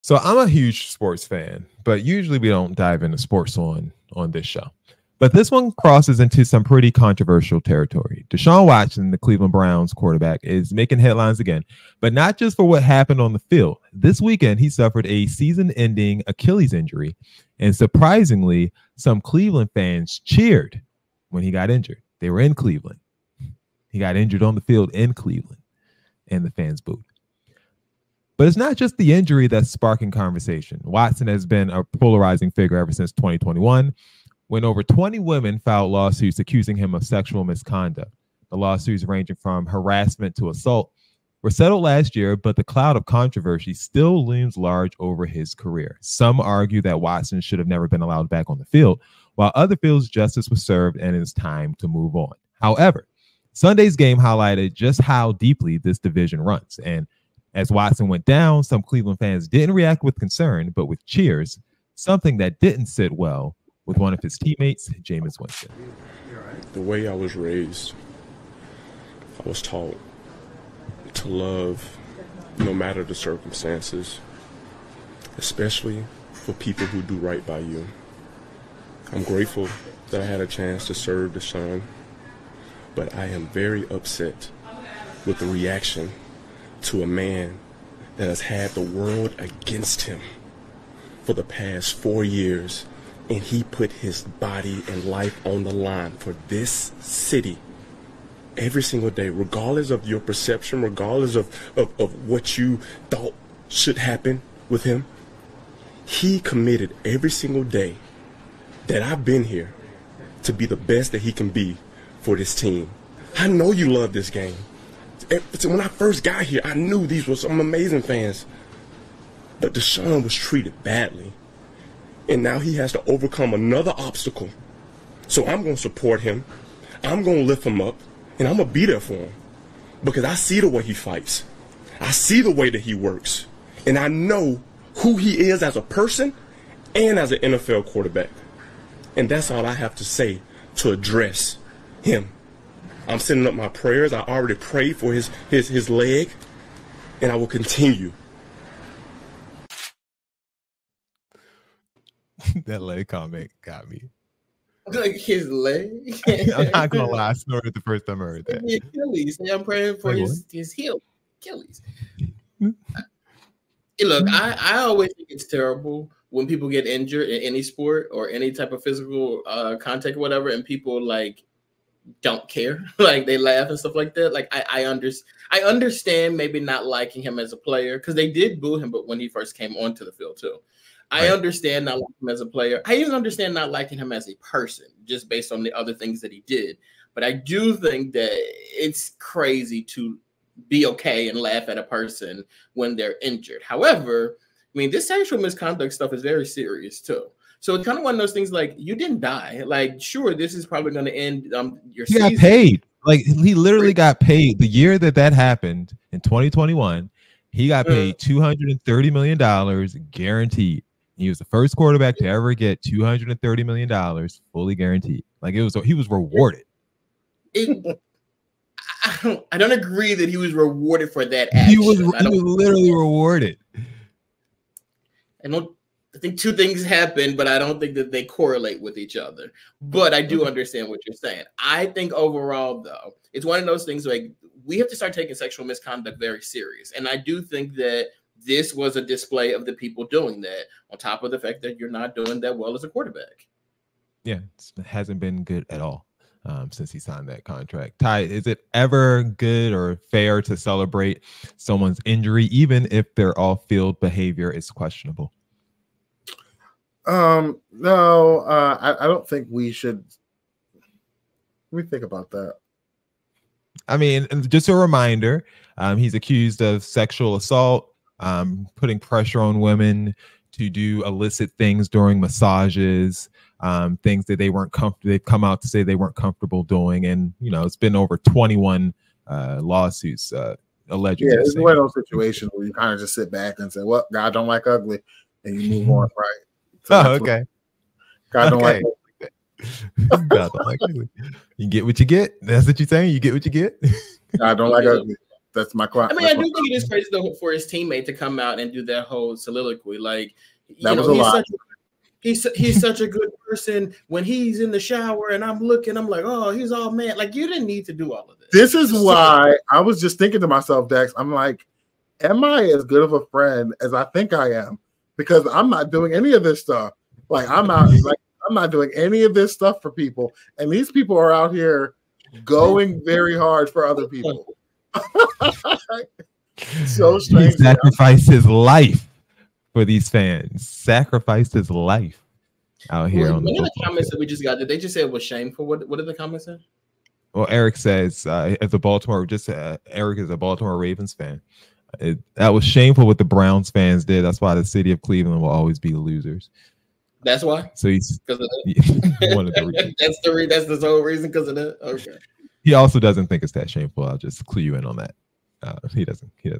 So I'm a huge sports fan, but usually we don't dive into sports on this show. But this one crosses into some pretty controversial territory. Deshaun Watson, the Cleveland Browns quarterback, is making headlines again, but not just for what happened on the field. This weekend, he suffered a season-ending Achilles injury, and surprisingly, some Cleveland fans cheered when he got injured. They were in Cleveland. He got injured on the field in Cleveland, and the fans booed. But it's not just the injury that's sparking conversation. Watson has been a polarizing figure ever since 2021, when over 20 women filed lawsuits accusing him of sexual misconduct. The lawsuits, ranging from harassment to assault, were settled last year, but the cloud of controversy still looms large over his career. Some argue that Watson should have never been allowed back on the field, while others feel justice was served and it's time to move on. However, Sunday's game highlighted just how deeply this division runs, and as Watson went down, some Cleveland fans didn't react with concern, but with cheers, something that didn't sit well with one of his teammates, Jameis Winston. The way I was raised, I was taught to love no matter the circumstances, especially for people who do right by you. I'm grateful that I had a chance to serve Deshaun, but I am very upset with the reaction to a man that has had the world against him for the past 4 years, and he put his body and life on the line for this city every single day, regardless of your perception, regardless of what you thought should happen with him. He committed every single day that I've been here to be the best that he can be for this team. I know you love this game. When I first got here, I knew these were some amazing fans. But Deshaun was treated badly. And now he has to overcome another obstacle. So I'm going to support him. I'm going to lift him up. And I'm going to be there for him. Because I see the way he fights. I see the way that he works. And I know who he is as a person and as an NFL quarterback. And that's all I have to say to address him. I'm sending up my prayers. I already prayed for his leg, and I will continue. That leg comment got me. Like his leg? I'm not going to lie. I snorted the first time I heard that. Achilles. I'm praying for his heel. Achilles. Look, I always think it's terrible when people get injured in any sport or any type of physical contact or whatever, and people like don't care, like they laugh and stuff like that. Like I understand maybe not liking him as a player, because they did boo him, but when he first came onto the field too. Right. I understand not liking him as a player. I even understand not liking him as a person, just based on the other things that he did. But I do think that it's crazy to be okay and laugh at a person when they're injured. However, I mean, this sexual misconduct stuff is very serious too. So it's kind of one of those things, like, you didn't die. Like, sure, this is probably going to end your season. He got paid. Like, he literally got paid. The year that happened in 2021, he got paid $230 million guaranteed. He was the first quarterback to ever get $230 million fully guaranteed. Like, he was rewarded. I don't agree that he was rewarded for that action. He was literally rewarded. I think two things happen, but I don't think that they correlate with each other. But I do understand what you're saying. I think overall, though, it's one of those things like we have to start taking sexual misconduct very serious. And I do think that this was a display of the people doing that, on top of the fact that you're not doing that well as a quarterback. Yeah, it hasn't been good at all since he signed that contract. Ty, is it ever good or fair to celebrate someone's injury, even if their off-field behavior is questionable? No, I don't think we should. Let me think about that. I mean, just a reminder, he's accused of sexual assault, putting pressure on women to do illicit things during massages, things that they weren't comfortable. They've come out to say they weren't comfortable doing, and it's been over 21 lawsuits allegedly. Yeah, it's one of those situations where you kind of just sit back and say, "Well, God don't like ugly," and you move on, right? So okay. God don't like ugly. God don't like ugly. You get what you get. That's what you're saying. You get what you get. God don't like ugly. That's my crime. I mean, I do think it is crazy though for his teammate to come out and do that whole soliloquy. Like, that was a lot. He's such a good person. When he's in the shower and I'm looking, I'm like, oh, he's all man. Like, you didn't need to do all of this. This is why I was just thinking to myself, Dex, I'm like, am I as good of a friend as I think I am? Because I'm not doing any of this stuff. Like, I'm not doing any of this stuff for people. And these people are out here going very hard for other people. So strange. He sacrificed his life for these fans. Sacrificed his life out here. One of the comments that we just got, did they just say it was shameful? What did the comments say? Well, Eric says, as a Baltimore, Eric is a Baltimore Ravens fan. That was shameful what the Browns fans did. That's why the city of Cleveland will always be the losers. That's why. So he's one of the reasons. That's the sole reason because of that. Okay. He also doesn't think it's that shameful. I'll just clue you in on that. He doesn't care.